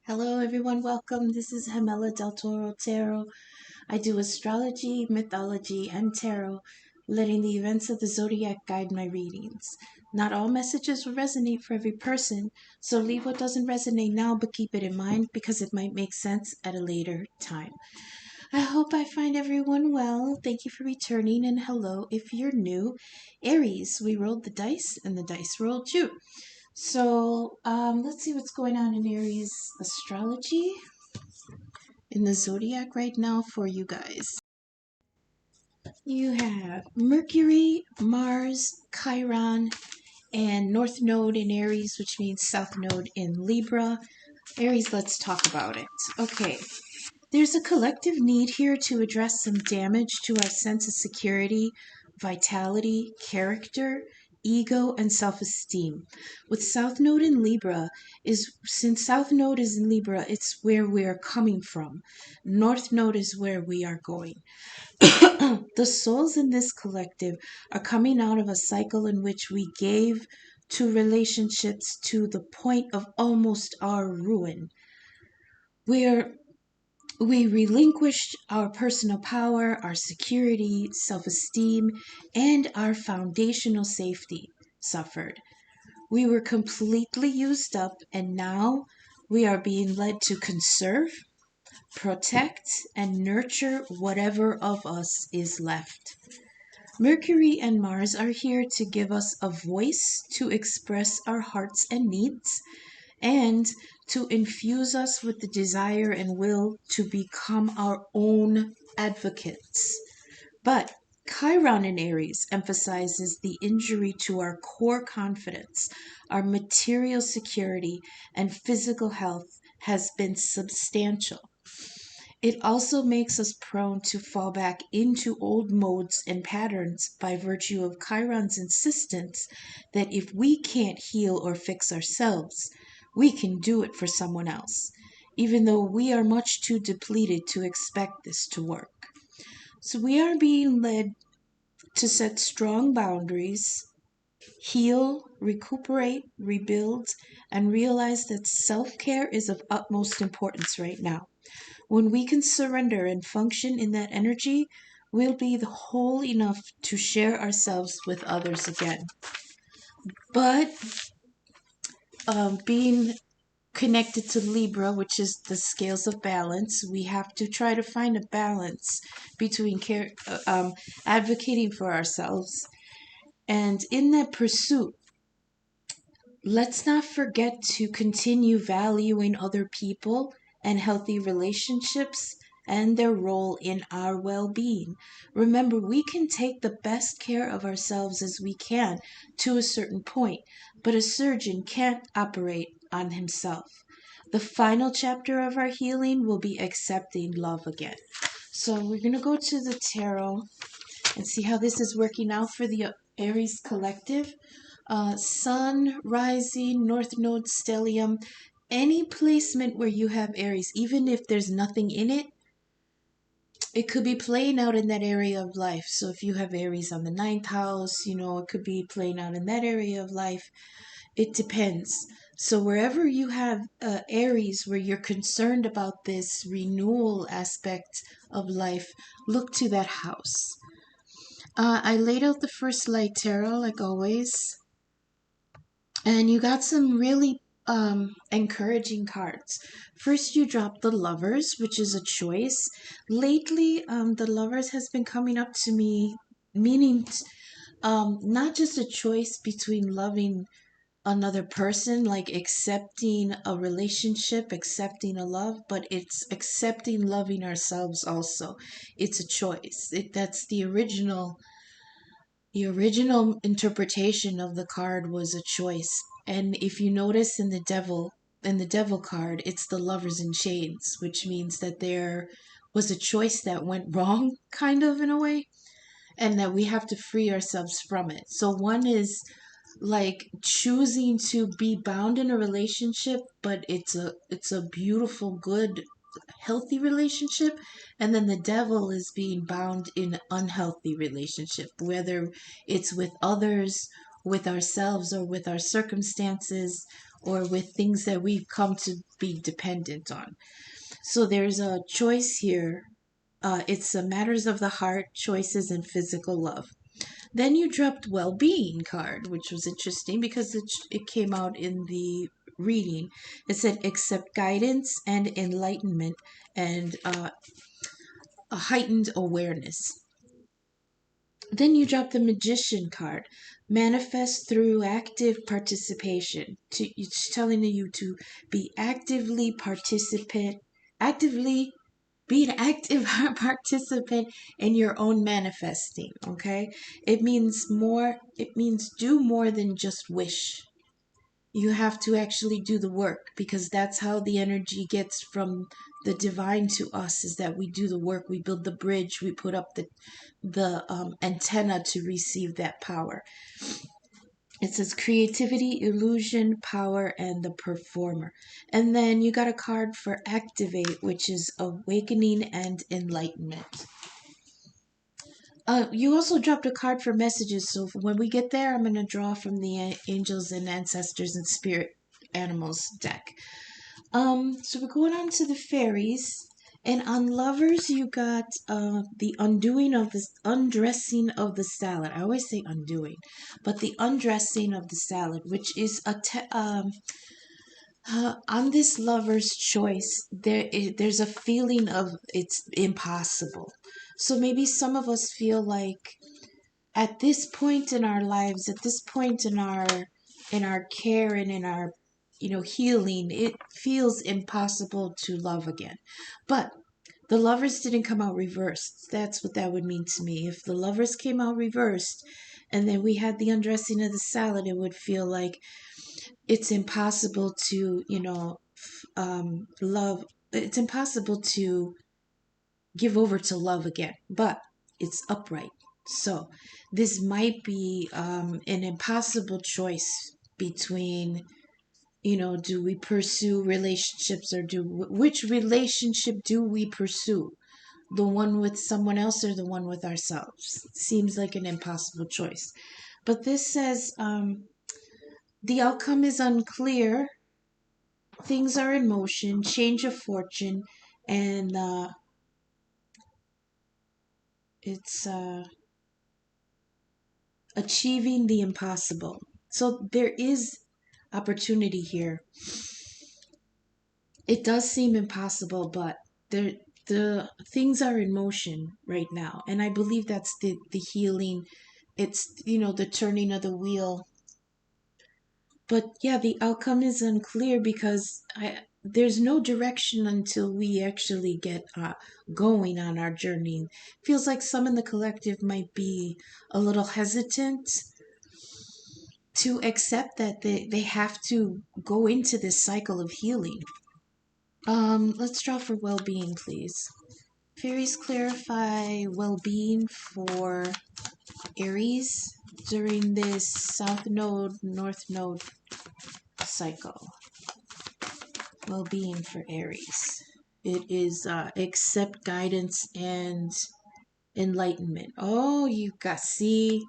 Hello, everyone. Welcome. This is Gemela del Toro Tarot. I do astrology, mythology, and tarot, letting the events of the zodiac guide my readings. Not all messages will resonate for every person, so leave what doesn't resonate now, but keep it in mind because it might make sense at a later time. I hope I find everyone well. Thank you for returning, and hello if you're new. Aries, we rolled the dice, and the dice rolled you. So let's see what's going on in Aries astrology in the zodiac right now for you guys. You have Mercury, Mars, Chiron, and North Node in Aries, which means South Node in Libra. Aries, let's talk about it. Okay, there's a collective need here to address some damage to our sense of security, vitality, character, ego, and self-esteem. With South Node in Libra, since South Node is in Libra, it's where we're coming from. North Node is where we are going. The souls in this collective are coming out of a cycle in which we gave to relationships to the point of almost our ruin. We relinquished our personal power, our security, self-esteem, and our foundational safety suffered. We were completely used up, and now we are being led to conserve, protect, and nurture whatever of us is left. Mercury and Mars are here to give us a voice to express our hearts and needs, and to infuse us with the desire and will to become our own advocates. But Chiron in Aries emphasizes the injury to our core confidence, our material security, and physical health has been substantial. It also makes us prone to fall back into old modes and patterns by virtue of Chiron's insistence that if we can't heal or fix ourselves, we can do it for someone else, even though we are much too depleted to expect this to work. So we are being led to set strong boundaries, heal, recuperate, rebuild, and realize that self-care is of utmost importance right now. When we can surrender and function in that energy, we'll be whole enough to share ourselves with others again. But being connected to Libra, which is the scales of balance, we have to try to find a balance between advocating for ourselves. And in that pursuit, let's not forget to continue valuing other people and healthy relationships and their role in our well-being. Remember, we can take the best care of ourselves as we can to a certain point, but a surgeon can't operate on himself. The final chapter of our healing will be accepting love again. So we're going to go to the tarot and see how this is working out for the Aries collective. Sun, rising, North Node, stellium, any placement where you have Aries, even if there's nothing in it, it could be playing out in that area of life. So if you have Aries on the 9th house, it could be playing out in that area of life. It depends. So wherever you have Aries, where you're concerned about this renewal aspect of life, look to that house. I laid out the first light tarot, like always. And you got some really encouraging cards. First, you dropped the Lovers, which is a choice. Lately, the Lovers has been coming up to me, meaning not just a choice between loving another person, like accepting a relationship, accepting a love, but it's accepting loving ourselves also. It's a choice. That's the original interpretation of the card was a choice. And if you notice in the devil card, it's the Lovers in chains, which means that there was a choice that went wrong, kind of, in a way, and that we have to free ourselves from it. So one is like choosing to be bound in a relationship, but it's a beautiful, good, healthy relationship, and then the devil is being bound in unhealthy relationship, whether it's with others, with ourselves, or with our circumstances, or with things that we've come to be dependent on. So there's a choice here. It's matters of the heart, choices, and physical love. Then you dropped well-being card, which was interesting because it came out in the reading. It said accept guidance and enlightenment and a heightened awareness. Then you drop the magician card. Manifest through active participation. It's telling you to be actively be an active participant in your own manifesting. Okay, it means do more than just wish. You have to actually do the work, because that's how the energy gets from the divine to us, is that we do the work, we build the bridge, we put up the antenna to receive that power. It says creativity, illusion, power, and the performer. And then you got a card for activate, which is awakening and enlightenment. You also dropped a card for messages, so when we get there, I'm going to draw from the angels and ancestors and spirit animals deck. So we're going on to the fairies, and on lovers, you got the undressing of the salad. I always say undoing, but the undressing of the salad, which is on this lover's choice. There's a feeling of it's impossible. So maybe some of us feel like at this point in our lives, at this point in our care and in our healing, it feels impossible to love again. But the lovers didn't come out reversed. That's what that would mean to me. If the lovers came out reversed and then we had the undressing of the salad, it would feel like it's impossible to love. It's impossible to give over to love again, but it's upright. So this might be an impossible choice between, do we pursue relationships, or which relationship do we pursue? The one with someone else or the one with ourselves? Seems like an impossible choice. But this says the outcome is unclear. Things are in motion, change of fortune, and it's achieving the impossible. So there is opportunity here. It does seem impossible, but the things are in motion right now, and I believe that's the healing. It's the turning of the wheel. But yeah, the outcome is unclear because there's no direction until we actually get going on our journey. Feels like some in the collective might be a little hesitant to accept that they have to go into this cycle of healing. Let's draw for well-being, please. Fairies clarify well-being for Aries during this South Node, North Node cycle. Well-being for Aries. It is accept guidance and enlightenment. Oh, you got, see,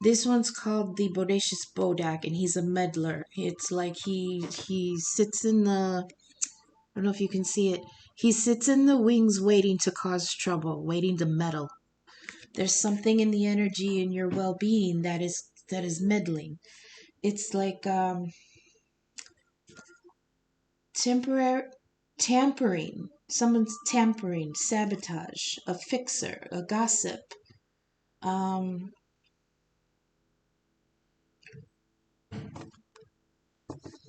this one's called the Bodacious Bodak, and he's a meddler. It's like he sits in the, I don't know if you can see it. He sits in the wings waiting to cause trouble, waiting to meddle. There's something in the energy in your well-being that is meddling. It's like temporary tampering. Someone's tampering, sabotage, a fixer, a gossip. Um,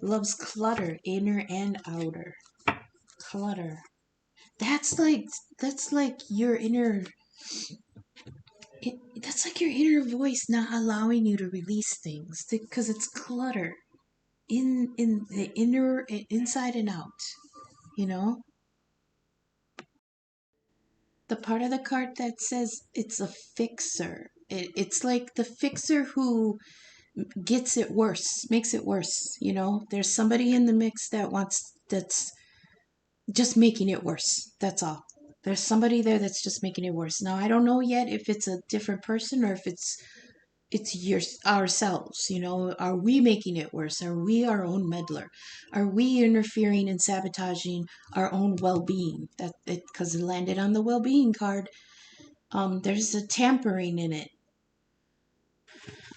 Loves clutter, inner and outer. Clutter. That's like your inner. That's like your inner voice not allowing you to release things because it's clutter in the inner, inside and out. You know, the part of the card that says it's a fixer. It's like the fixer who gets it worse, makes it worse. There's somebody in the mix that's just making it worse. That's all. There's somebody there that's just making it worse. Now, I don't know yet if it's a different person or if it's it's ourselves, are we making it worse? Are we our own meddler? Are we interfering and sabotaging our own well-being? That it because it landed on the well-being card. There's a tampering in it.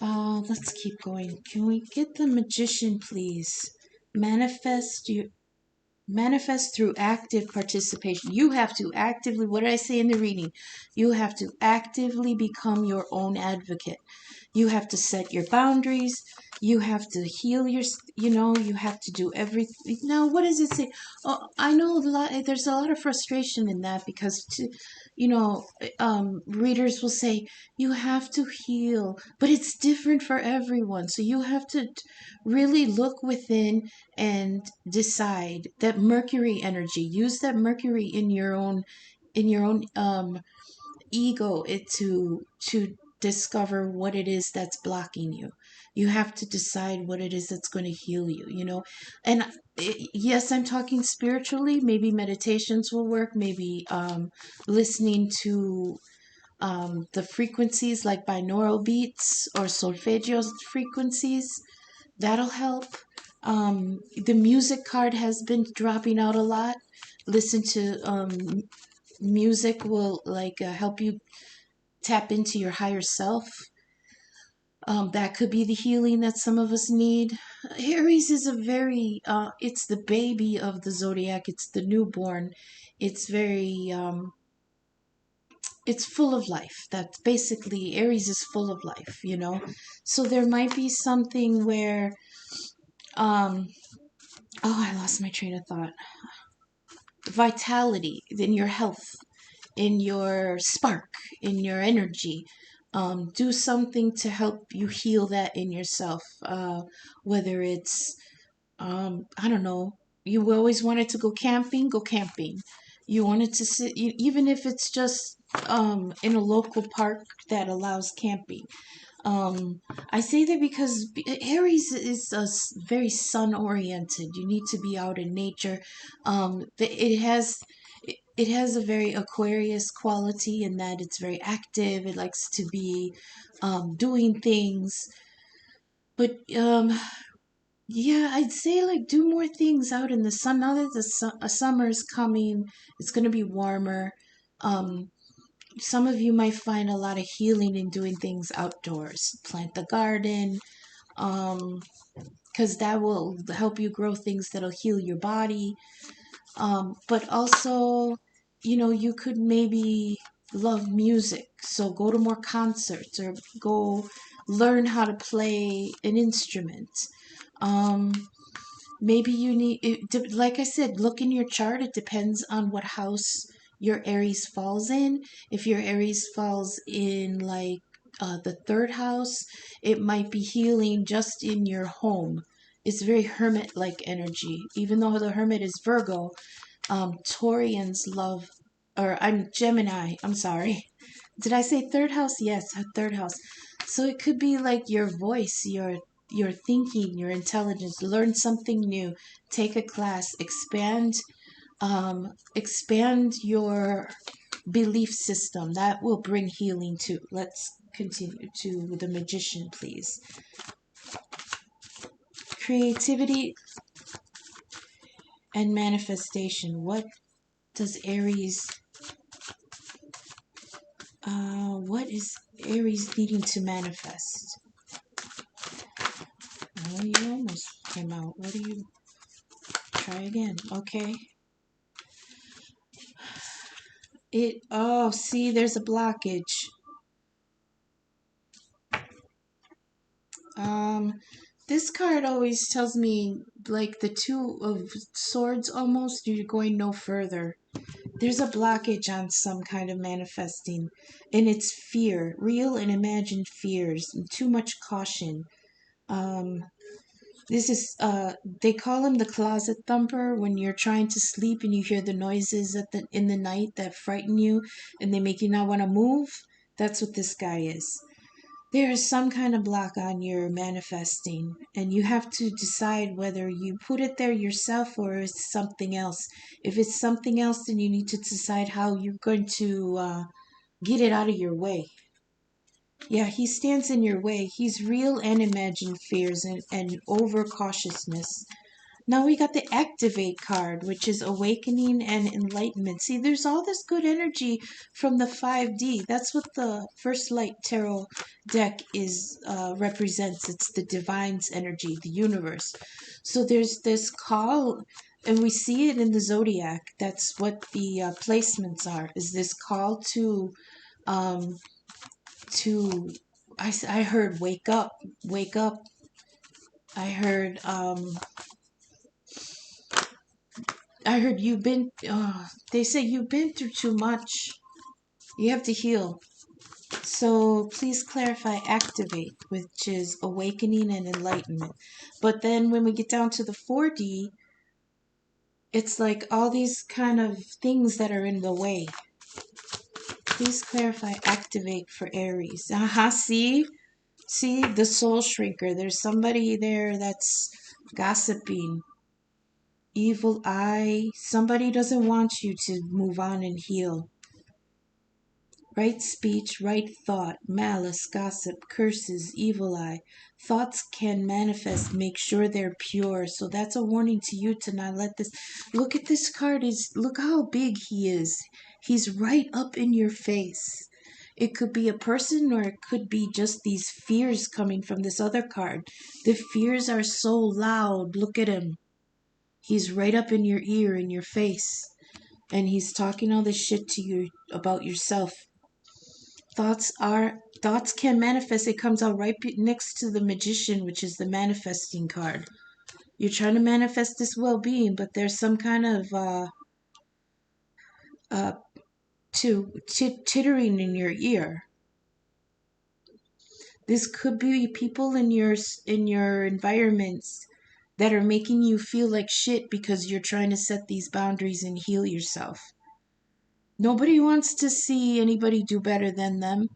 Let's keep going. Can we get the magician, please? Manifest through active participation. You have to actively, what did I say in the reading? You have to actively become your own advocate. You have to set your boundaries. You have to heal you have to do everything. Now, what does it say? Oh, I know there's a lot of frustration in that because, you know, readers will say, you have to heal, but it's different for everyone. So you have to really look within and decide that Mercury energy. Use that Mercury in your own ego to discover what it is that's blocking you. You have to decide what it is that's going to heal you. And yes, I'm talking spiritually. Maybe meditations will work. Maybe listening to the frequencies like binaural beats or solfeggio frequencies. That'll help. The music card has been dropping out a lot. Listen to music will help you tap into your higher self. That could be the healing that some of us need. Aries is it's the baby of the zodiac. It's the newborn. It's it's full of life. That's basically, Aries is full of life. So there might be something where, um, oh, I lost my train of thought. Vitality in your health, in your spark, in your energy. Do something to help you heal that in yourself. Whether it's, I don't know, you always wanted to go camping, go camping. You wanted to sit, even if it's just in a local park that allows camping. Um, I say that because Aries is very sun oriented. You need to be out in nature. It has a very Aquarius quality in that it's very active. It likes to be doing things. But yeah, I'd say do more things out in the sun. Now that summer is coming, it's going to be warmer. Um, some of you might find a lot of healing in doing things outdoors. Plant the garden, because that will help you grow things that'll heal your body. But also, you could maybe love music, so go to more concerts or go learn how to play an instrument. Um, Maybe you need, like I said, look in your chart. It depends on what house your Aries falls in. If your Aries falls in the third house, it might be healing just in your home. It's very hermit-like energy. Even though the hermit is Virgo, Taurians love, or I'm Gemini, I'm sorry. Did I say third house? Yes, third house. So it could be like your voice, your thinking, your intelligence. Learn something new. Take a class. Expand your belief system. That will bring healing too. Let's continue to the magician, please. Creativity and manifestation. What does Aries what is Aries needing to manifest? Oh, you almost came out. What do you try again? Okay. See, there's a blockage. Um, this card always tells me like the two of swords almost, you're going no further. There's a blockage on some kind of manifesting, and it's fear, real and imagined fears, and too much caution. Um, this is they call him the closet thumper when you're trying to sleep and you hear the noises in the night that frighten you and they make you not want to move. That's what this guy is. There is some kind of block on your manifesting, and you have to decide whether you put it there yourself or it's something else. If it's something else, then you need to decide how you're going to get it out of your way. Yeah, he stands in your way. He's real and imagined fears and overcautiousness. Now we got the activate card, which is awakening and enlightenment. See, there's all this good energy from the 5D. That's what the first light tarot deck is represents. It's the divine's energy, the universe. So there's this call, and we see it in the zodiac. That's what the placements are. Is this call um to I heard wake up, wake up. I heard you've been, they say you've been through too much. You have to heal. So please clarify activate, which is awakening and enlightenment. But then when we get down to the 4D, it's like all these kind of things that are in the way. Please clarify activate for Aries. See? See, the soul shrinker. There's somebody there that's gossiping. Evil eye. Somebody doesn't want you to move on and heal. Right speech, right thought, malice, gossip, curses, evil eye. Thoughts can manifest. Make sure they're pure. So that's a warning to you to not let this. Look at this card. Look how big he is. He's right up in your face. It could be a person or it could be just these fears coming from this other card. The fears are so loud. Look at him. He's right up in your ear, in your face. And he's talking all this shit to you about yourself. Thoughts can manifest. It comes out right next to the magician, which is the manifesting card. You're trying to manifest this well-being, but there's some kind of uh tittering in your ear. This could be people in your environments that are making you feel like shit because you're trying to set these boundaries and heal yourself. Nobody wants to see anybody do better than them.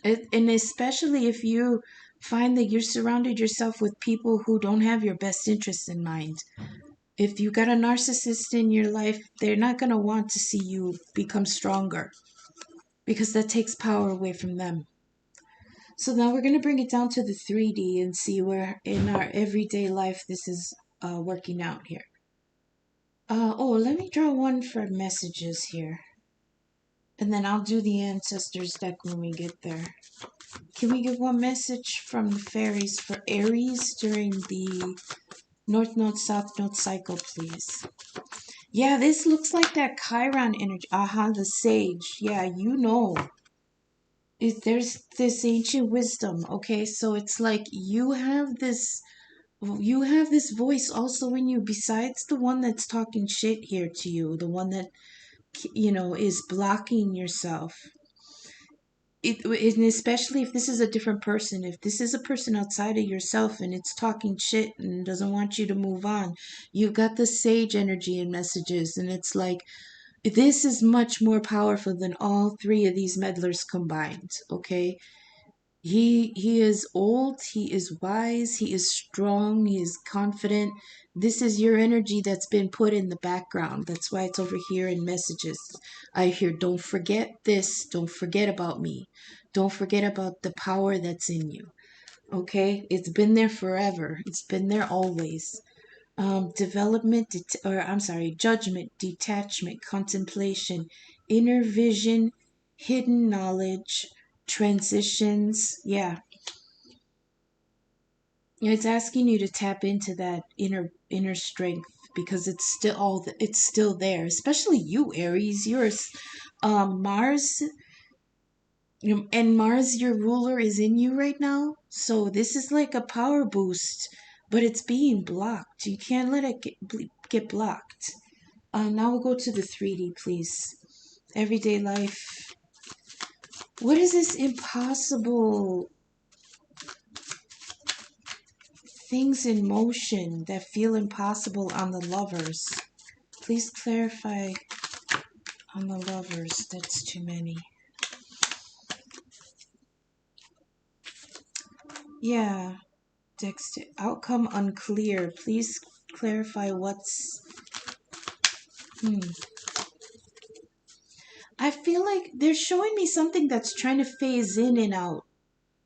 And especially if you find that you're surrounded yourself with people who don't have your best interests in mind. If you got a narcissist in your life, they're not going to want to see you become stronger because that takes power away from them. So now we're going to bring it down to the 3D and see where in our everyday life this is working out here. Let me draw one for messages here. And then I'll do the ancestors deck when we get there. Can we get one message from the fairies for Aries during the North Node, South Node cycle, please? Yeah, this looks like that Chiron energy. The sage. Yeah, you know. There's this ancient wisdom, okay? So it's like you have this voice also in you besides the one that's talking shit here to you, the one that is blocking yourself. And especially if this is a different person, if this is a person outside of yourself and it's talking shit and doesn't want you to move on, you've got the sage energy and messages, and it's like this is much more powerful than all three of these meddlers combined. Okay, he is old, he is wise, he is strong, he is confident. This is your energy that's been put in the background. That's why it's over here in messages. I hear, don't forget this, don't forget about me. Don't forget about the power that's in you. Okay? It's been there forever. It's been there always. Judgment, detachment, contemplation, inner vision, hidden knowledge, transitions. Yeah, it's asking you to tap into that inner strength because it's still there. Especially you, Aries. Yours, Mars, and Mars, your ruler, is in you right now. So this is like a power boost, but it's being blocked. You can't let it get blocked. Now we'll go to the 3D, please. Everyday life. What is this impossible things in motion that feel impossible on the lovers? Please clarify on the lovers. That's too many. Yeah. Dexter. Outcome unclear. Please clarify what's... I feel like they're showing me something that's trying to phase in and out.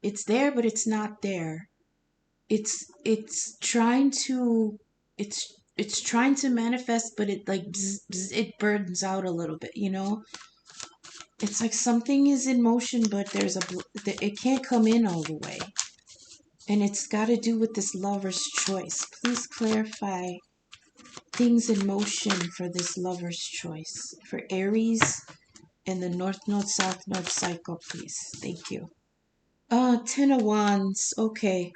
It's there, but it's not there. It's trying to it's trying to manifest, but it like it burns out a little bit, you know? It's like something is in motion, but it can't come in all the way. And it's got to do with this lover's choice. Please clarify things in motion for this lover's choice. For Aries and the North Node, South Node cycle, please. Thank you. Ten of Wands. Okay.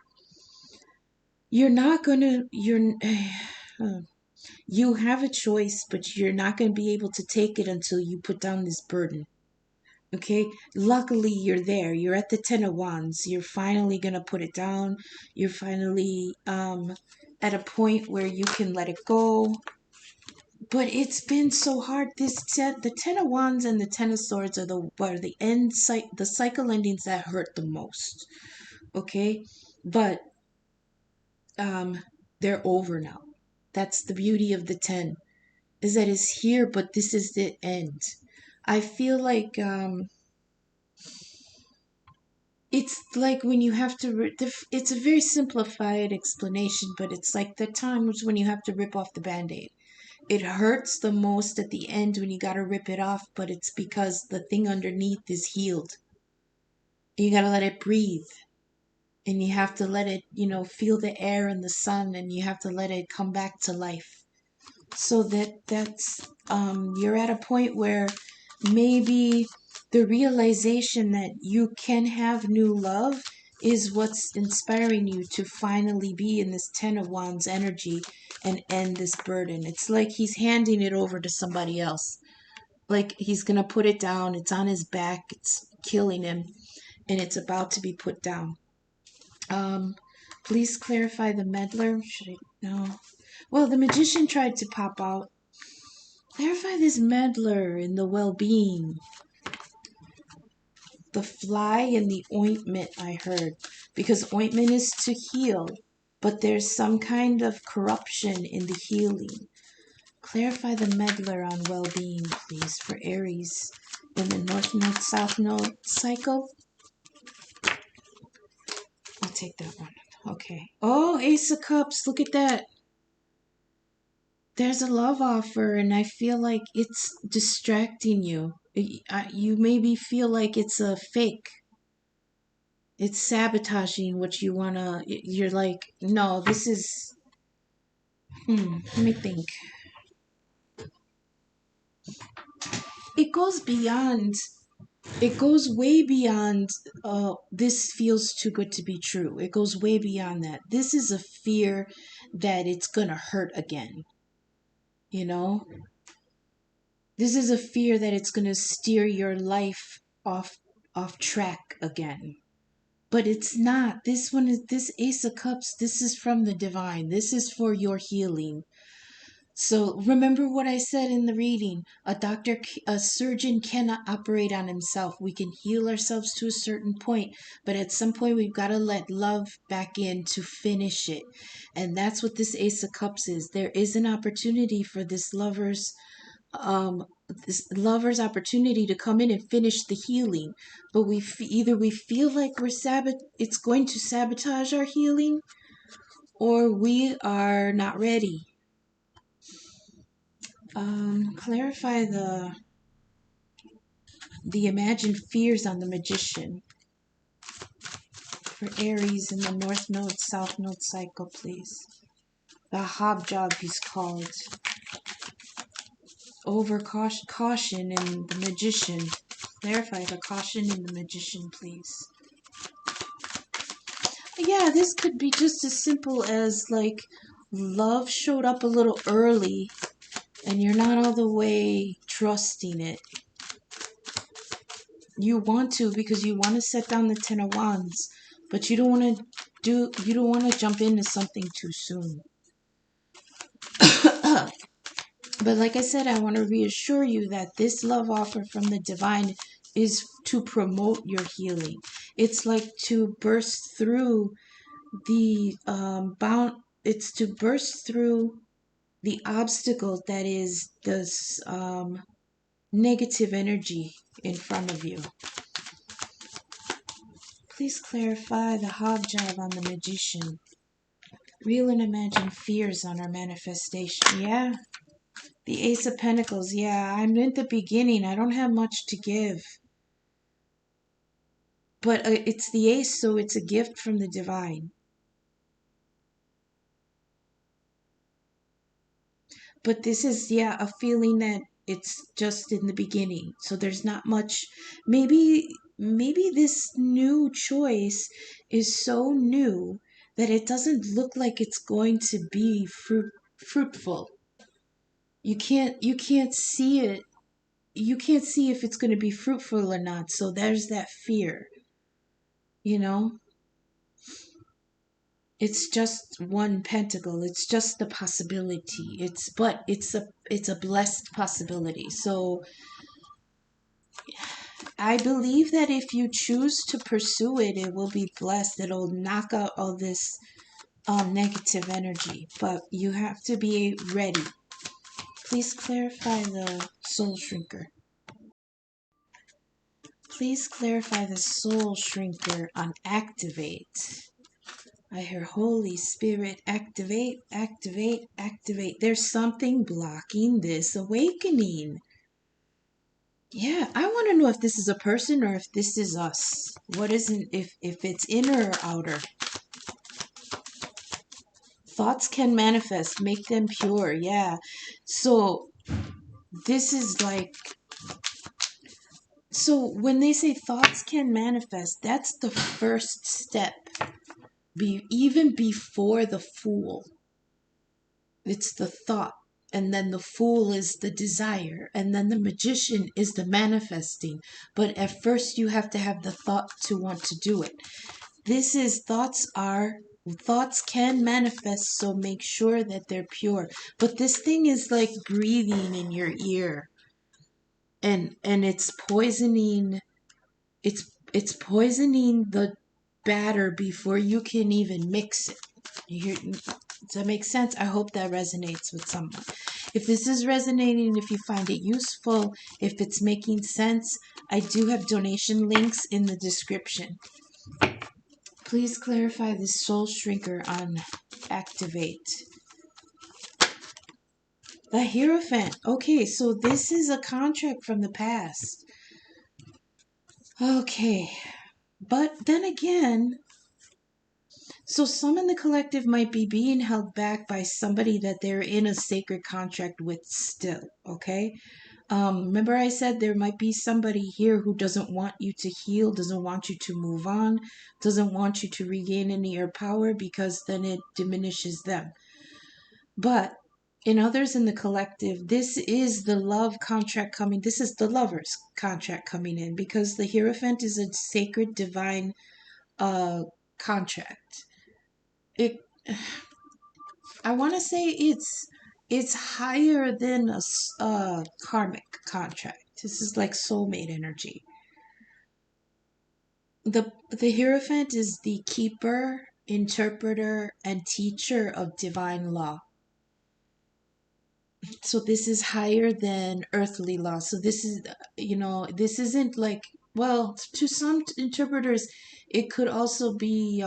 You're not gonna, you're, you have a choice, but you're not gonna be able to take it until you put down this burden. Okay, luckily you're there. You're at the Ten of Wands. You're finally gonna put it down. You're finally at a point where you can let it go. But it's been so hard. The Ten of Wands and the Ten of Swords are the cycle endings that hurt the most. Okay, but they're over now. That's the beauty of the 10, is that it's here, but this is the end. I feel like it's like when you have to it's a very simplified explanation, but it's like the times when you have to rip off the band-aid. It hurts the most at the end when you got to rip it off, but it's because the thing underneath is healed. You got to let it breathe, and you have to let it, feel the air and the sun, and you have to let it come back to life. So that's you're at a point where maybe the realization that you can have new love is what's inspiring you to finally be in this Ten of Wands energy and end this burden. It's like he's handing it over to somebody else. Like he's going to put it down. It's on his back. It's killing him. And it's about to be put down. Please clarify the meddler. Should I? No. Well, the magician tried to pop out. Clarify this meddler in the well-being. The fly and the ointment, I heard. Because ointment is to heal, but there's some kind of corruption in the healing. Clarify the meddler on well-being, please, for Aries in the North Node, South Node cycle. I'll take that one. Okay. Oh, Ace of Cups. Look at that. There's a love offer, and I feel like it's distracting you. You maybe feel like it's a fake. It's sabotaging what you want to. You're like, no, this is. Let me think. It goes beyond. It goes way beyond. This feels too good to be true. It goes way beyond that. This is a fear that it's gonna hurt again. You know? This is a fear that it's gonna steer your life off track again. But it's not. This Ace of Cups, this is from the divine. This is for your healing. So remember what I said in the reading. A surgeon cannot operate on himself. We can heal ourselves to a certain point, but at some point we've got to let love back in to finish it. And that's what this Ace of Cups is. There is an opportunity for this lover's opportunity to come in and finish the healing, but either we feel like it's going to sabotage our healing, or we are not ready. Clarify the imagined fears on the magician for Aries in the North Node, South Node cycle, please. The hobjob he's called. Over caution in the magician. Clarify the caution in the magician, please. Yeah, this could be just as simple as like love showed up a little early and you're not all the way trusting it. You want to because you want to set down the Ten of Wands, but you don't want to jump into something too soon. But like I said, I want to reassure you that this love offer from the divine is to promote your healing. It's like to burst through the it's to burst through the obstacle that is this negative energy in front of you. Please clarify the hobjob on the Magician. Real and imagined fears on our manifestation. Yeah. The Ace of Pentacles. Yeah, I'm in the beginning. I don't have much to give. But it's the Ace, so it's a gift from the divine. But this is, yeah, a feeling that it's just in the beginning. So there's not much. Maybe this new choice is so new that it doesn't look like it's going to be fruitful. You can't see it. You can't see if it's going to be fruitful or not. So there's that fear. You know, it's just one pentacle. It's just the possibility. It's a blessed possibility. So I believe that if you choose to pursue it, it will be blessed. It'll knock out all this negative energy. But you have to be ready. Please clarify the soul shrinker. Please clarify the soul shrinker on activate. I hear Holy Spirit, activate, activate, activate. There's something blocking this awakening. Yeah, I want to know if this is a person or if this is us. What isn't, if it's inner or outer. Thoughts can manifest, make them pure. Yeah. So this is like, so when they say thoughts can manifest, that's the first step. Even before the fool. It's the thought. And then the fool is the desire. And then the magician is the manifesting. But at first you have to have the thought to want to do it. This is thoughts can manifest, so make sure that they're pure. But this thing is like breathing in your ear. And it's poisoning it's poisoning the batter before you can even mix it. Does that make sense? I hope that resonates with someone. If this is resonating, if you find it useful, if it's making sense, I do have donation links in the description. Please clarify the soul shrinker on activate. The Hierophant. Okay, so this is a contract from the past. Okay. But then again, so some in the collective might be being held back by somebody that they're in a sacred contract with still, okay? Remember I said there might be somebody here who doesn't want you to heal, doesn't want you to move on, doesn't want you to regain any of your power because then it diminishes them. But in others in the collective, this is the love contract coming. This is the lover's contract coming in because the Hierophant is a sacred divine contract. I want to say it's higher than a karmic contract. This is like soulmate energy. The Hierophant is the keeper, interpreter, and teacher of divine law. So this is higher than earthly law. So this is, this isn't like, well, to some interpreters, it could also be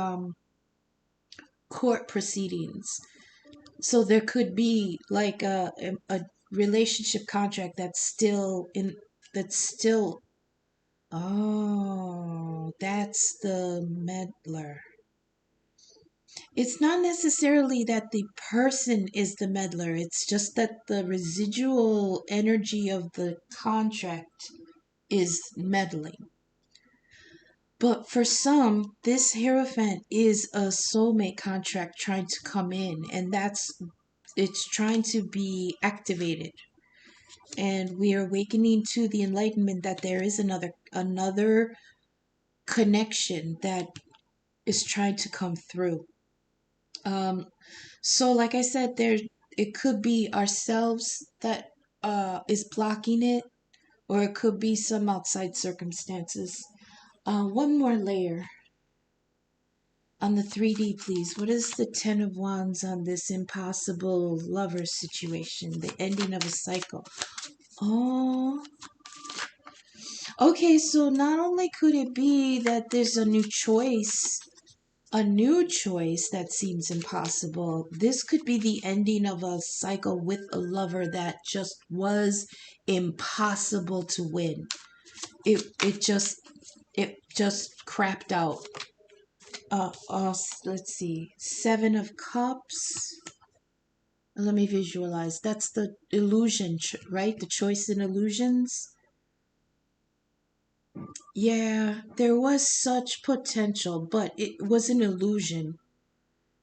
court proceedings. So there could be like a relationship contract that's still, oh, that's the meddler. It's not necessarily that the person is the meddler. It's just that the residual energy of the contract is meddling. But for some, this Hierophant is a soulmate contract trying to come in, and it's trying to be activated. And we are awakening to the enlightenment that there is another connection that is trying to come through. So like I said, it could be ourselves that is blocking it, or it could be some outside circumstances. One more layer on the 3D, please. What is the Ten of Wands on this impossible lover situation? The ending of a cycle. Oh, Okay, so not only could it be that there's a new choice that seems impossible. This could be the ending of a cycle with a lover that just was impossible to win. It just crapped out. Let's see. 7 of Cups. Let me visualize. That's the illusion, right? The choice in illusions. Yeah, there was such potential, but it was an illusion.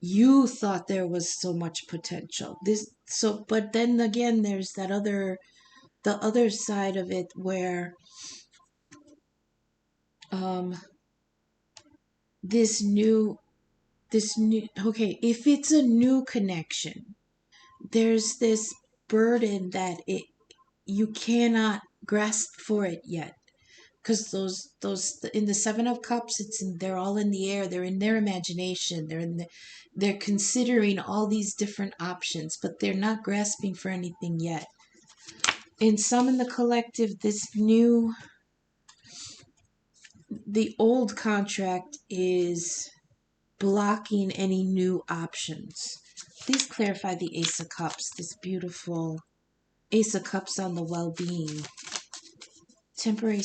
You thought there was so much potential. But then again, there's the other side of it where um this new okay, if it's a new connection, there's this burden that it you cannot grasp for it yet, because those in the 7 of Cups, they're all in the air, they're in their imagination, they're considering all these different options, but they're not grasping for anything yet. In some in the collective, the old contract is blocking any new options. Please clarify the Ace of Cups, this beautiful Ace of Cups on the well-being. Tampering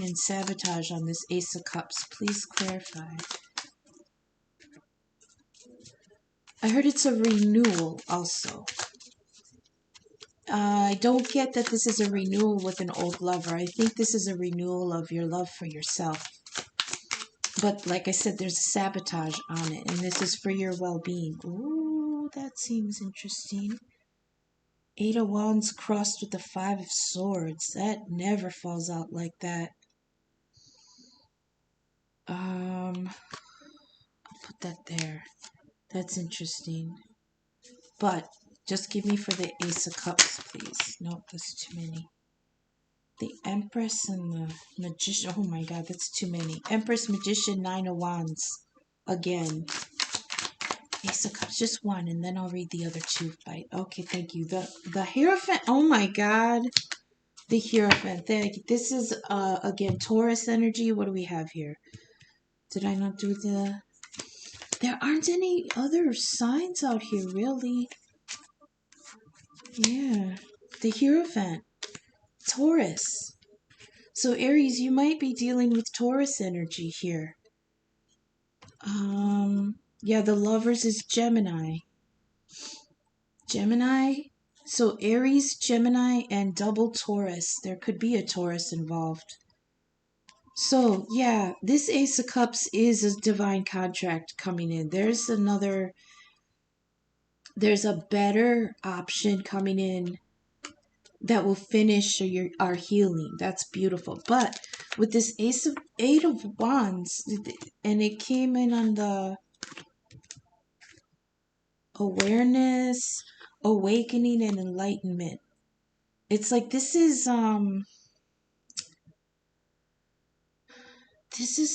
and sabotage on this Ace of Cups. Please clarify. I heard it's a renewal also. I don't get that this is a renewal with an old lover. I think this is a renewal of your love for yourself. But like I said, there's a sabotage on it, and this is for your well-being. Ooh, that seems interesting. 8 of Wands crossed with the 5 of Swords. That never falls out like that. I'll put that there. That's interesting. But just give me for the Ace of Cups, please. Nope, that's too many. The Empress and the Magician. Oh my god, that's too many. Empress, Magician, 9 of Wands. Again. Ace of Cups, just one, and then I'll read the other two. Okay, thank you. The Hierophant. Oh my god. The Hierophant. Thank you. This is, again, Taurus energy. What do we have here? Did I not do the... There aren't any other signs out here, really. Yeah. The Hierophant. Taurus. So, Aries, you might be dealing with Taurus energy here. Yeah, the Lovers is Gemini. Gemini? So, Aries, Gemini, and double Taurus. There could be a Taurus involved. So, yeah, this Ace of Cups is a divine contract coming in. There's a better option coming in that will finish our healing. That's beautiful. But with this 8 of Wands, and it came in on the awareness, awakening, and enlightenment. It's like this is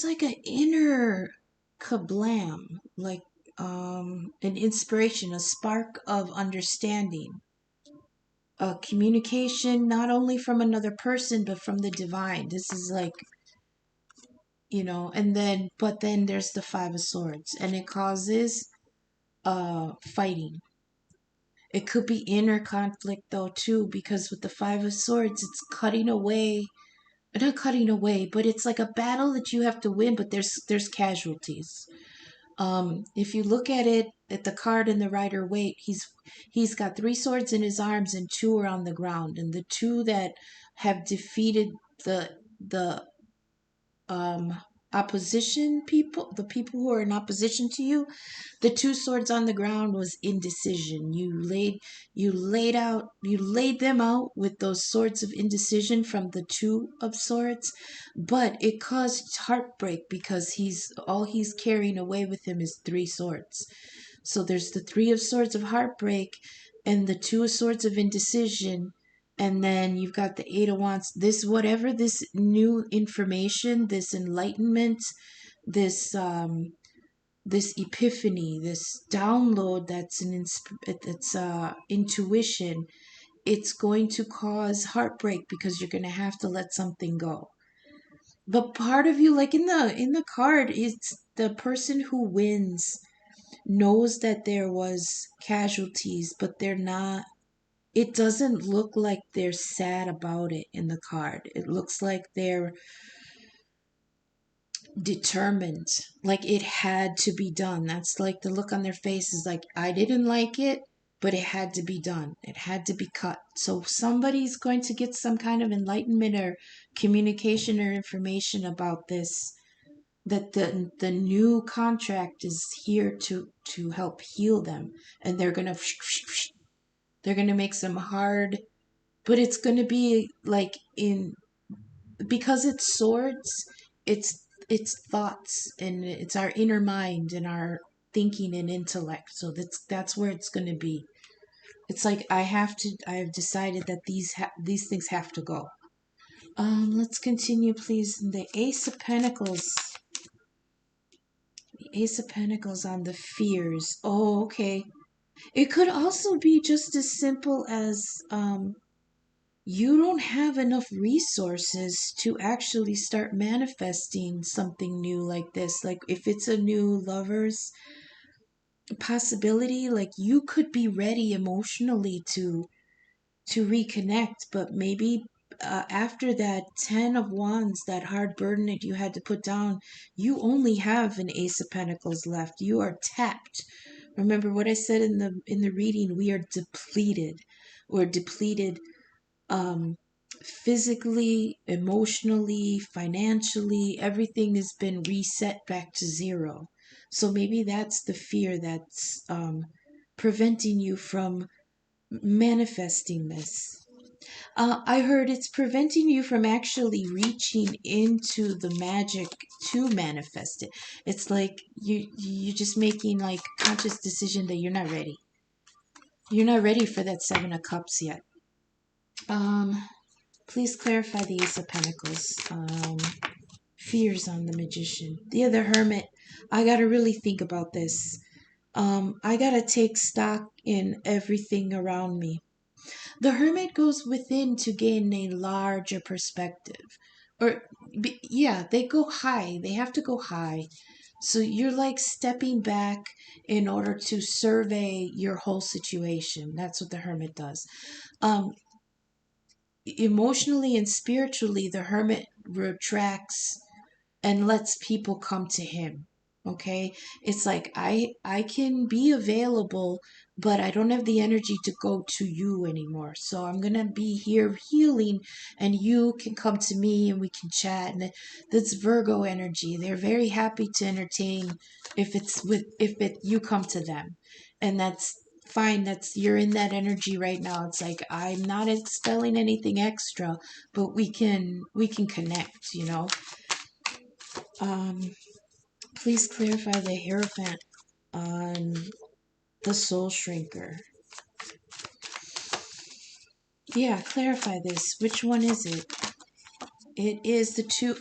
like an inner kablam, like an inspiration, a spark of understanding, a communication not only from another person but from the divine. This is like, but then there's the 5 of Swords, and it causes fighting. It could be inner conflict though too, because with the 5 of Swords, it's cutting away, not cutting away, but it's like a battle that you have to win, but there's casualties. If you look at it, at the card in the Rider-Waite, he's got 3 swords in his arms and 2 are on the ground, and the 2 that have defeated the opposition people, the people who are in opposition to you, the 2 swords on the ground was indecision. You laid them out with those swords of indecision from the 2 of Swords, but it caused heartbreak because he's carrying away with him is 3 swords. So there's the 3 of Swords of heartbreak and the 2 of Swords of indecision, and then you've got the 8 of Wands. This new information, this enlightenment, this this epiphany, this download that's intuition, it's going to cause heartbreak because you're going to have to let something go. But part of you, like in the card, it's the person who wins knows that there was casualties, but they're not, it doesn't look like they're sad about it in the card. It looks like they're determined, like it had to be done. That's like the look on their face is like, I didn't like it, but it had to be done. It had to be cut. So somebody's going to get some kind of enlightenment or communication or information about this, that the new contract is here to help heal them, and they're gonna make some hard, but it's gonna be like in, because it's swords, it's thoughts, and it's our inner mind and our thinking and intellect. So that's where it's going to be. It's like I have decided that these things have to go. Let's continue, please. The Ace of Pentacles on the fears. Oh, okay. It could also be just as simple as you don't have enough resources to actually start manifesting something new like this. Like if it's a new lover's possibility, like you could be ready emotionally to reconnect, but maybe after that 10 of wands, that hard burden that you had to put down, you only have an Ace of Pentacles left. You are tapped. Remember what I said in the reading, we are depleted. We're depleted, um, physically, emotionally, financially. Everything has been reset back to zero. So maybe that's the fear that's preventing you from manifesting this. I heard it's preventing you from actually reaching into the magic to manifest it. It's like you're just making like conscious decision that you're not ready. You're not ready for that 7 of Cups yet. Um, Please clarify the Ace of Pentacles. Fears on the Magician. Yeah, the Hermit. I gotta really think about this. I gotta take stock in everything around me. The Hermit goes within to gain a larger perspective. Or, yeah, they go high. They have to go high. So you're like stepping back in order to survey your whole situation. That's what the Hermit does. Um, Emotionally and spiritually, the Hermit retracts and lets people come to him. Okay, it's like I can be available, but I don't have the energy to go to you anymore, so I'm gonna be here healing, and you can come to me and we can chat. And that's Virgo energy. They're very happy to entertain if it you come to them, and that's fine. That's, you're in that energy right now. It's like I'm not expelling anything extra, but we can connect, you know. um Please clarify the Hierophant on the Soul Shrinker. Yeah, clarify this. Which one is it? It is the two.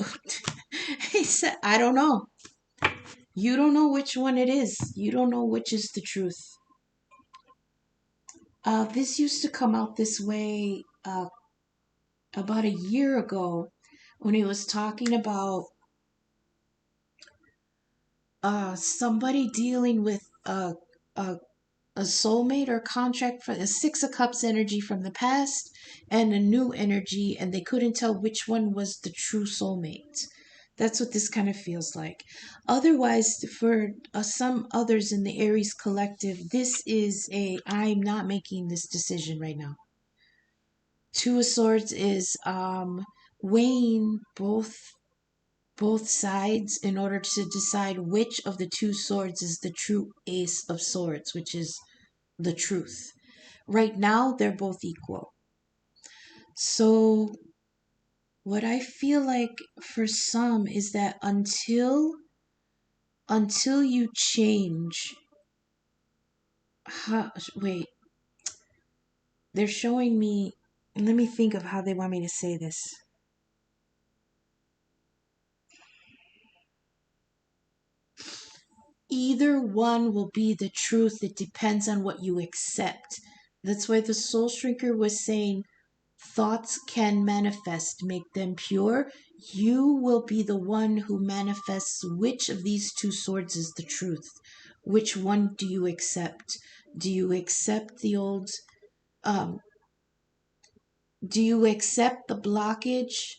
He said, I don't know. You don't know which one it is. You don't know which is the truth. This used to come out this way about a year ago when he was talking about somebody dealing with a soulmate or contract for a 6 of Cups energy from the past and a new energy, and they couldn't tell which one was the true soulmate. That's what this kind of feels like. Otherwise, for some others in the Aries collective, this is a I'm not making this decision right now. 2 of Swords is weighing both sides in order to decide which of the 2 swords is the true Ace of Swords, which is the truth. Right now, they're both equal. So, what I feel like for some is that until you change, wait, they're showing me. Let me think of how they want me to say this. Either one will be the truth. It depends on what you accept. That's why the soul shrinker was saying thoughts can manifest, make them pure. You will be the one who manifests which of these two swords is the truth. Which one do you accept? Do you accept the old, um, do you accept the blockage?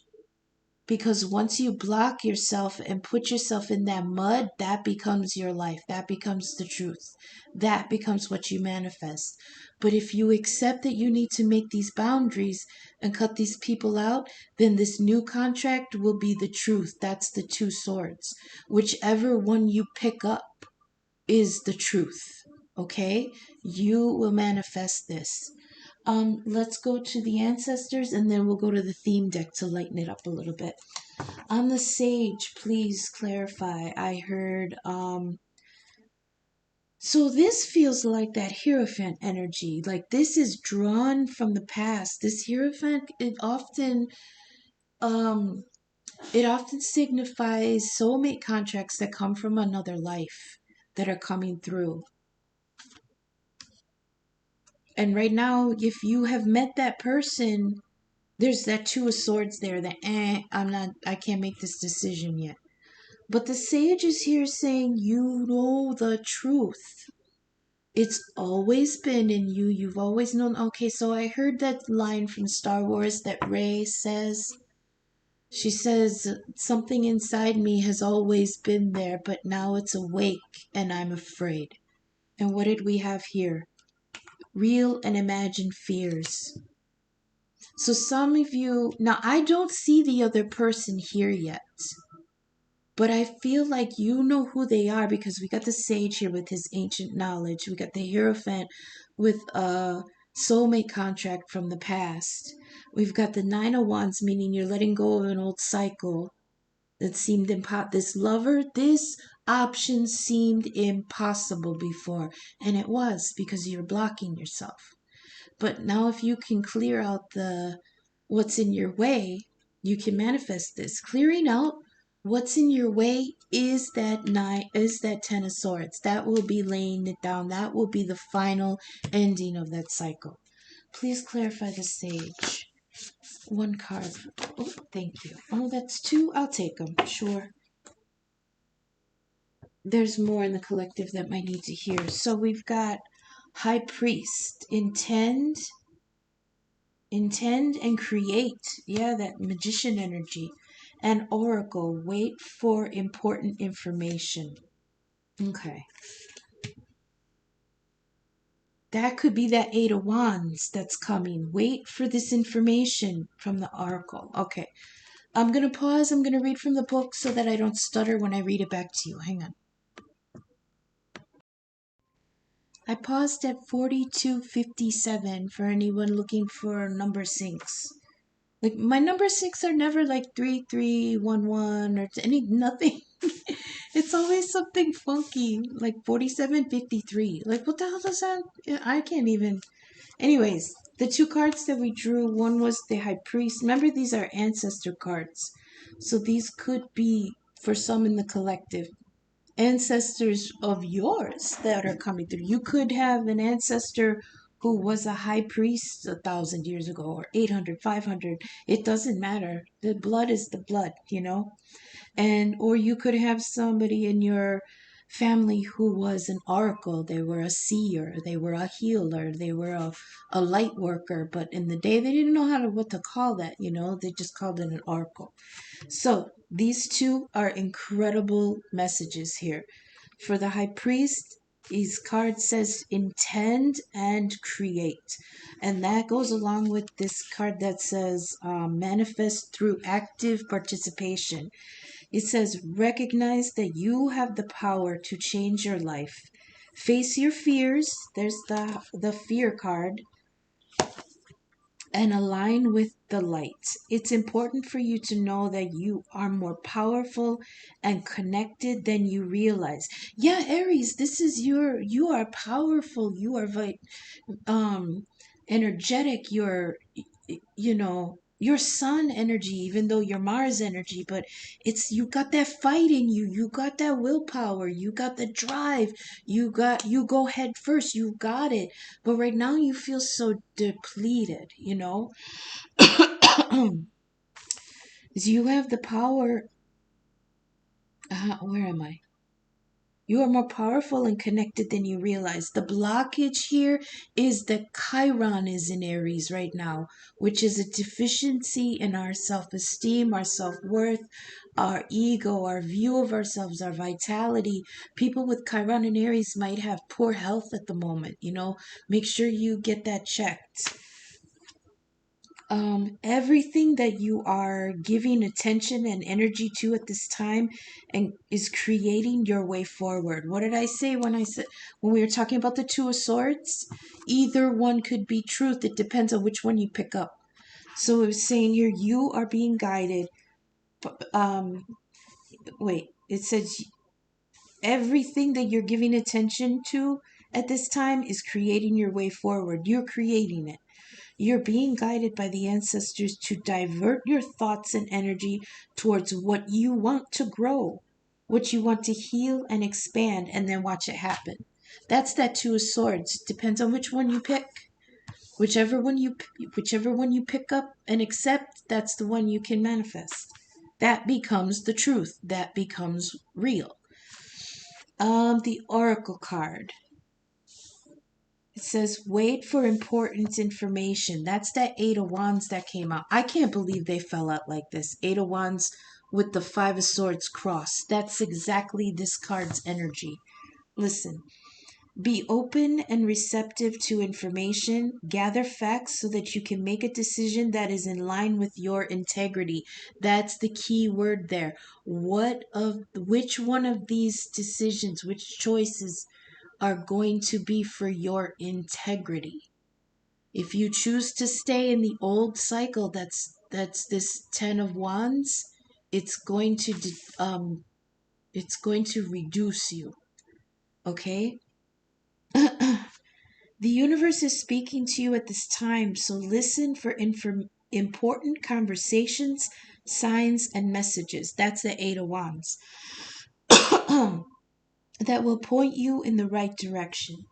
Because once you block yourself and put yourself in that mud, that becomes your life. That becomes the truth. That becomes what you manifest. But if you accept that you need to make these boundaries and cut these people out, then this new contract will be the truth. That's the two swords. Whichever one you pick up is the truth. Okay? You will manifest this. Let's go to the ancestors and then we'll go to the theme deck to lighten it up a little bit. On the sage, please clarify. I heard, so this feels like that Hierophant energy. Like this is drawn from the past. This Hierophant, um, it often signifies soulmate contracts that come from another life that are coming through. And right now, if you have met that person, there's that two of swords there that, I can't make this decision yet. But the sage is here saying, you know the truth. It's always been in you. You've always known. Okay, so I heard that line from Star Wars that Rey says. She says, something inside me has always been there, but now it's awake and I'm afraid. And what did we have here? Real and imagined fears. So some of you, now I don't see the other person here yet. But I feel like you know who they are because we got the sage here with his ancient knowledge. We got the Hierophant with a soulmate contract from the past. We've got the Nine of Wands, meaning you're letting go of an old cycle that seemed impossible. This lover, this option seemed impossible before. And it was because you're blocking yourself. But now if you can clear out the what's in your way, you can manifest this. Clearing out what's in your way is that 10 of swords. That will be laying it down. That will be the final ending of that cycle. Please clarify the sage. One card. Oh, thank you. Oh, that's two. I'll take them. Sure. There's more in the collective that might need to hear. So we've got High Priest. Intend and create. Yeah, that magician energy. And Oracle, wait for important information. Okay. That could be that Eight of Wands that's coming. Wait for this information from the Oracle. Okay. I'm going to pause. I'm going to read from the book so that I don't stutter when I read it back to you. Hang on. I paused at 4257 for anyone looking for number sinks. Like my number six are never like 3311 or nothing. It's always something funky, like 4753. Like what the hell does that? I can't even. Anyways, the two cards that we drew, one was the High Priest. Remember, these are ancestor cards, so these could be for some in the collective ancestors of yours that are coming through. You could have an ancestor who was a high priest 1,000 years ago or 800, 500. It doesn't matter. The blood is the blood, you know? And, or you could have somebody in your family who was an oracle. They were a seer, they were a healer, they were a light worker. But in the day, they didn't know what to call that, you know? They just called it an oracle. So these two are incredible messages here. For the high priest, his card says intend and create. And that goes along with this card that says manifest through active participation. It says recognize that you have the power to change your life. Face your fears. There's the fear card, and align with the light. It's important for you to know that you are more powerful and connected than you realize. Yeah, Aries, this is you are powerful. You are um energetic. You're, you know, your sun energy, even though you're Mars energy, but it's you got that fight in you, you got that willpower, you got the drive, you go head first, you got it. But right now you feel so depleted, you know? You have the power. Where am I? You are more powerful and connected than you realize. The blockage here is that Chiron is in Aries right now, which is a deficiency in our self esteem, our self worth, our ego, our view of ourselves, our vitality. People with Chiron and Aries might have poor health at the moment, you know. Make sure you get that checked. Everything that you are giving attention and energy to at this time and is creating your way forward. What did I say when we were talking about the Two of Swords? Either one could be truth. It depends on which one you pick up. So it was saying here you are being guided. Um, wait, it says everything that you're giving attention to at this time is creating your way forward. You're creating it. You're being guided by the ancestors to divert your thoughts and energy towards what you want to grow, what you want to heal and expand, and then watch it happen. That's that Two of Swords. Depends on which one you pick. Whichever one you pick up and accept, that's the one you can manifest. That becomes the truth. That becomes real. The Oracle card. It says, wait for important information. That's that Eight of Wands that came out. I can't believe they fell out like this. Eight of Wands with the Five of Swords cross. That's exactly this card's energy. Listen, be open and receptive to information. Gather facts so that you can make a decision that is in line with your integrity. That's the key word there. Which one of these decisions, which choices are going to be for your integrity? If you choose to stay in the old cycle, that's this 10 of wands, it's going to it's going to reduce you, okay? The universe is speaking to you at this time, so listen for important conversations, signs, and messages. That's the 8 of wands. That will point you in the right direction.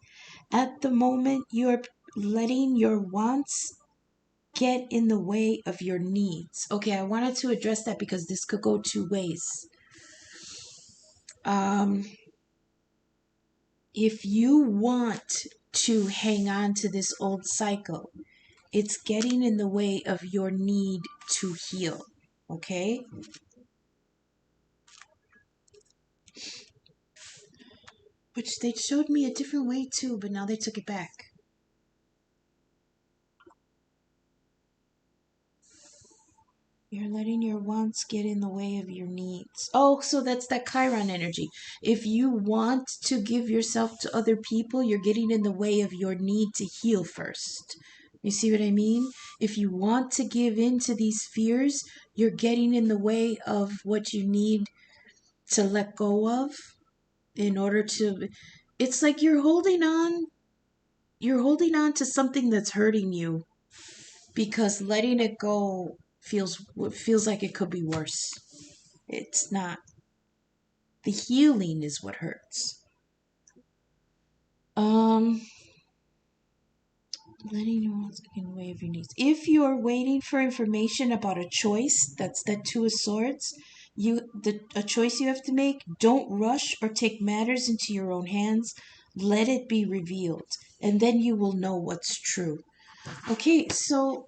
At the moment, you're letting your wants get in the way of your needs. Okay, I wanted to address that because this could go two ways. If you want to hang on to this old cycle, it's getting in the way of your need to heal. Okay? Which they showed me a different way too, but now they took it back. You're letting your wants get in the way of your needs. Oh, so that's that Chiron energy. If you want to give yourself to other people, you're getting in the way of your need to heal first. You see what I mean? If you want to give in to these fears, you're getting in the way of what you need to let go of in order to. It's like you're holding on. You're holding on to something that's hurting you because letting it go feels like it could be worse. It's not. The healing is what hurts. Um, letting you want in the way of your needs. If you're waiting for information about a choice, that's that Two of Swords. A choice you have to make. Don't rush or take matters into your own hands. Let it be revealed, and then you will know what's true. Okay, so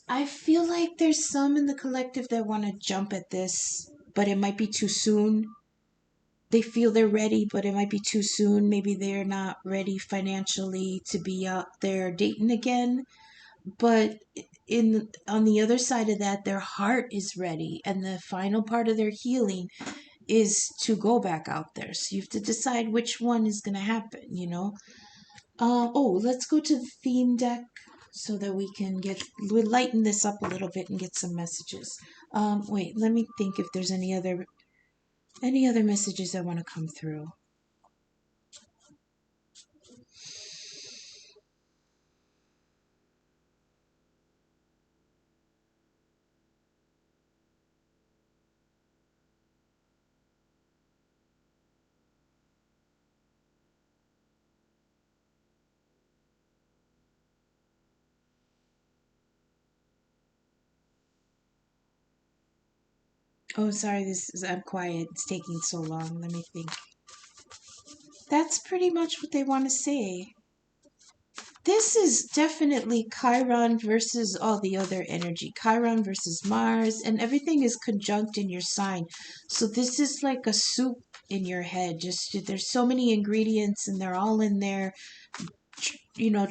I feel like there's some in the collective that want to jump at this, but it might be too soon. They feel they're ready, but it might be too soon. Maybe they're not ready financially to be out there dating again. But on the other side of that, their heart is ready, and the final part of their healing is to go back out there. So you have to decide which one is going to happen, you know? Let's go to the theme deck so that we'll lighten this up a little bit and get some messages. Wait, let me think if there's any other messages that want to come through. Oh, sorry, I'm quiet. It's taking so long. Let me think. That's pretty much what they want to say. This is definitely Chiron versus all the other energy. Chiron versus Mars, and everything is conjunct in your sign. So this is like a soup in your head. Just there's so many ingredients, and they're all in there,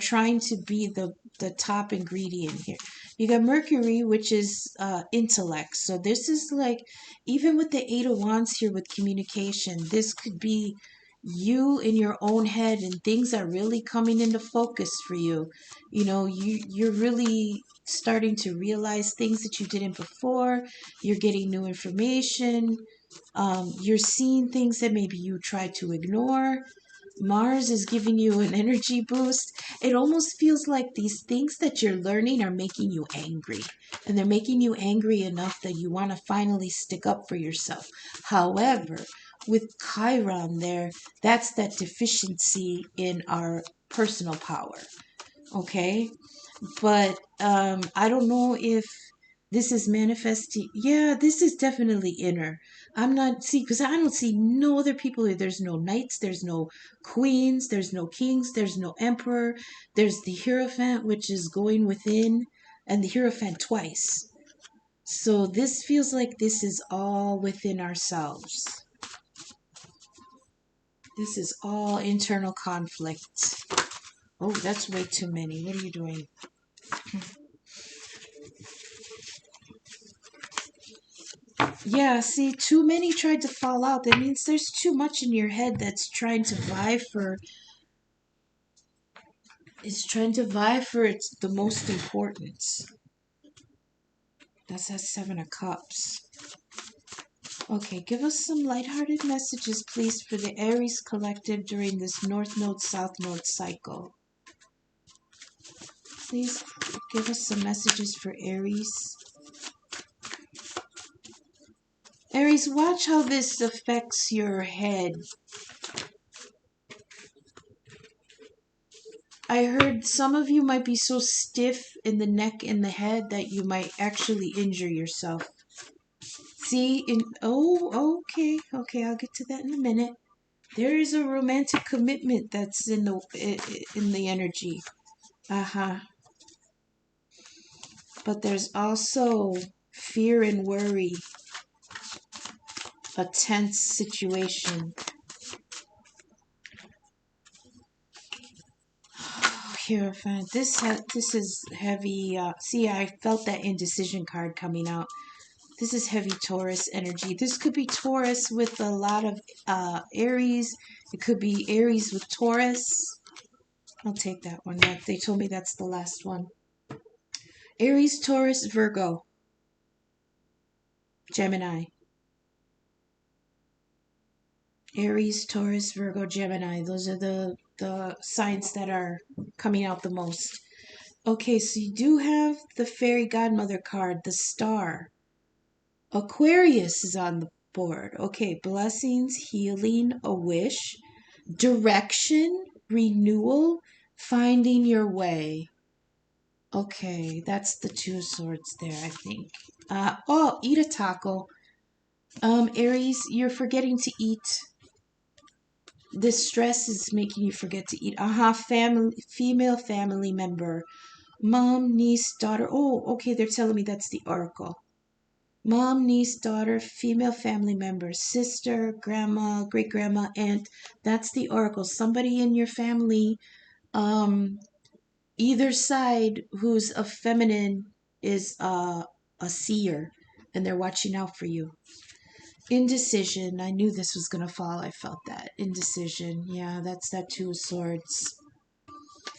trying to be the top ingredient here. You got Mercury, which is intellect. So this is like, even with the Eight of Wands here with communication, this could be you in your own head, and things are really coming into focus for you. You're really starting to realize things that you didn't before. You're getting new information. You're seeing things that maybe you tried to ignore. Mars is giving you an energy boost. It almost feels like these things that you're learning are making you angry. And they're making you angry enough that you want to finally stick up for yourself. However, with Chiron there, that's that deficiency in our personal power. Okay? But I don't know if this is manifesting. Yeah, this is definitely inner. I'm not, see, because I don't see no other people here. There's no knights, there's no queens, there's no kings, there's no emperor. There's the Hierophant, which is going within, and the Hierophant twice. So this feels like this is all within ourselves. This is all internal conflict. Oh, that's way too many. What are you doing? Yeah, see, too many tried to fall out. That means there's too much in your head that's trying to vie for. It's trying to vie for its the most importance. That's that Seven of Cups. Okay, give us some lighthearted messages, please, for the Aries collective during this North Node, South Node cycle. Please give us some messages for Aries. Aries, watch how this affects your head. I heard some of you might be so stiff in the neck and the head that you might actually injure yourself. See, okay, I'll get to that in a minute. There is a romantic commitment that's in the energy. Uh-huh. But there's also fear and worry, a tense situation. Hierophant. This is heavy. See, I felt that indecision card coming out. This is heavy Taurus energy. This could be Taurus with a lot of Aries. It could be Aries with Taurus. I'll take that one. They told me that's the last one. Aries, Taurus, Virgo, Gemini. Aries, Taurus, Virgo, Gemini. Those are the signs that are coming out the most. Okay, so you do have the fairy godmother card, the star. Aquarius is on the board. Okay, blessings, healing, a wish, direction, renewal, finding your way. Okay, that's the Two of Swords there, I think. Eat a taco. Aries, you're forgetting to eat. This stress is making you forget to eat. Female family member. Mom, niece, daughter. Oh, okay, they're telling me that's the oracle. Mom, niece, daughter, female family member, sister, grandma, great grandma, aunt. That's the oracle. Somebody in your family, either side, who's a feminine is a seer, and they're watching out for you. Indecision. I knew this was gonna fall. I felt that. Indecision. Yeah, that's that Two of Swords.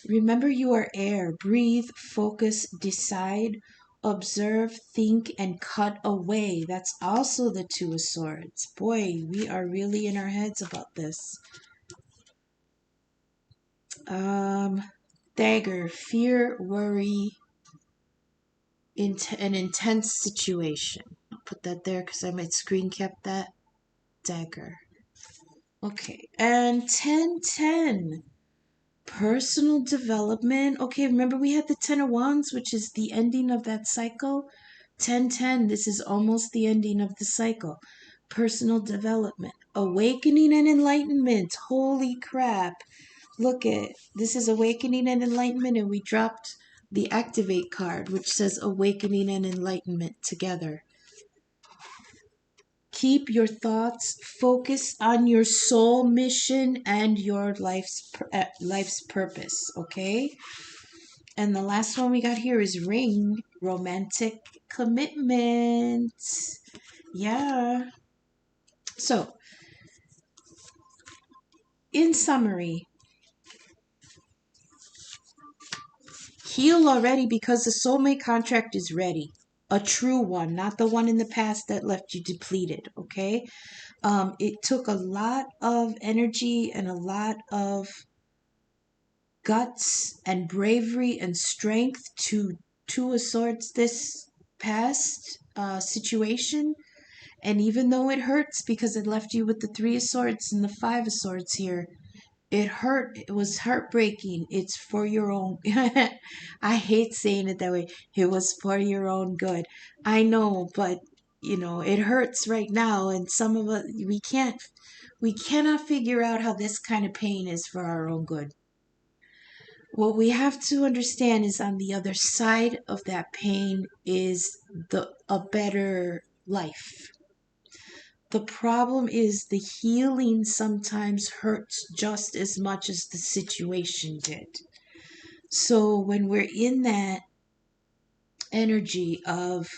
Remember, you are air. Breathe, focus, decide, observe, think, and cut away. That's also the Two of Swords. Boy, we are really in our heads about this. Dagger. Fear, worry, an intense situation. I'll put that there because I might screen cap that. Dagger. Okay, and 1010. Personal development. Okay, remember we had the Ten of Wands, which is the ending of that cycle. 1010, this is almost the ending of the cycle. Personal development, awakening and enlightenment. Holy crap. Look at this is awakening and enlightenment, and we dropped the activate card, which says awakening and enlightenment together. Keep your thoughts focused on your soul mission and your life's purpose, okay? And the last one we got here is ring, romantic commitment. Yeah. So, in summary, heal already because the soulmate contract is ready. A true one, not the one in the past that left you depleted, okay? It took a lot of energy and a lot of guts and bravery and strength to Two of Swords this past situation. And even though it hurts because it left you with the Three of Swords and the Five of Swords here, it hurt. It was heartbreaking. It's for your own. I hate saying it that way. It was for your own good. I know, but it hurts right now, and some of us we cannot figure out how this kind of pain is for our own good. What we have to understand is on the other side of that pain is a better life. The problem is the healing sometimes hurts just as much as the situation did. So when we're in that energy of,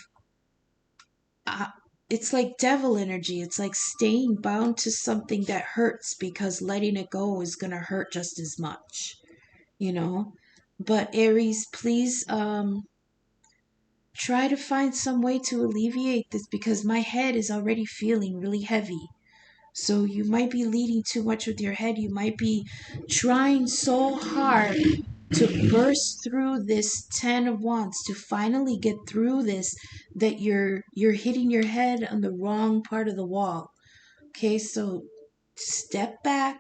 it's like devil energy, it's like staying bound to something that hurts because letting it go is going to hurt just as much, you know? But Aries, please try to find some way to alleviate this because my head is already feeling really heavy. So you might be leading too much with your head. You might be trying so hard to burst through this 10 of Wands, to finally get through this, that you're hitting your head on the wrong part of the wall. Okay, so step back,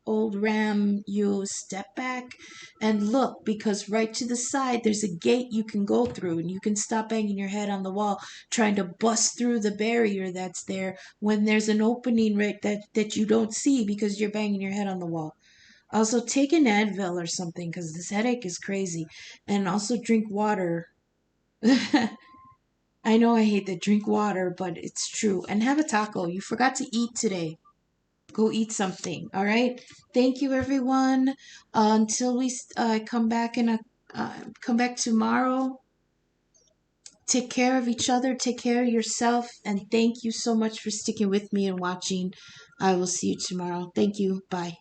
old ram, you step back and look, because right to the side there's a gate you can go through, and you can stop banging your head on the wall trying to bust through the barrier that's there when there's an opening right that you don't see because you're banging your head on the wall. Also, take an Advil or something because this headache is crazy, and also drink water. I know I hate that, drink water, but it's true. And have a taco. You forgot to eat today. Go eat something. All right. Thank you, everyone. Until we come back tomorrow. Take care of each other. Take care of yourself. And thank you so much for sticking with me and watching. I will see you tomorrow. Thank you. Bye.